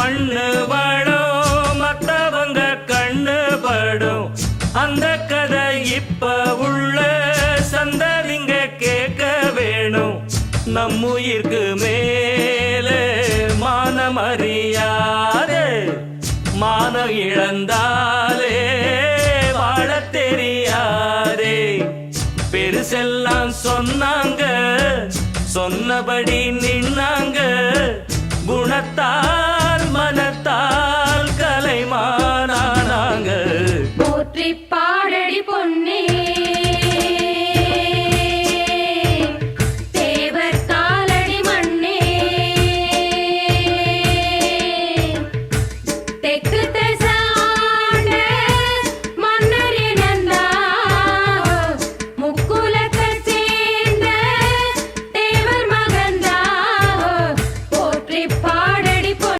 மண்ணு வாழும் மத்தவங்க கண்ணு படும் அந்த கதை இப்ப உள்ள சந்ததிங்க கேட்க வேணும். நம்முயிர்க்கு மேலே மானம் அறியாதே, மானம் இழந்தாலே வாழ தெரியாதே. பெருசெல்லாம் சொன்னாங்க, சொன்னபடி நின்னாங்க, குணத்தா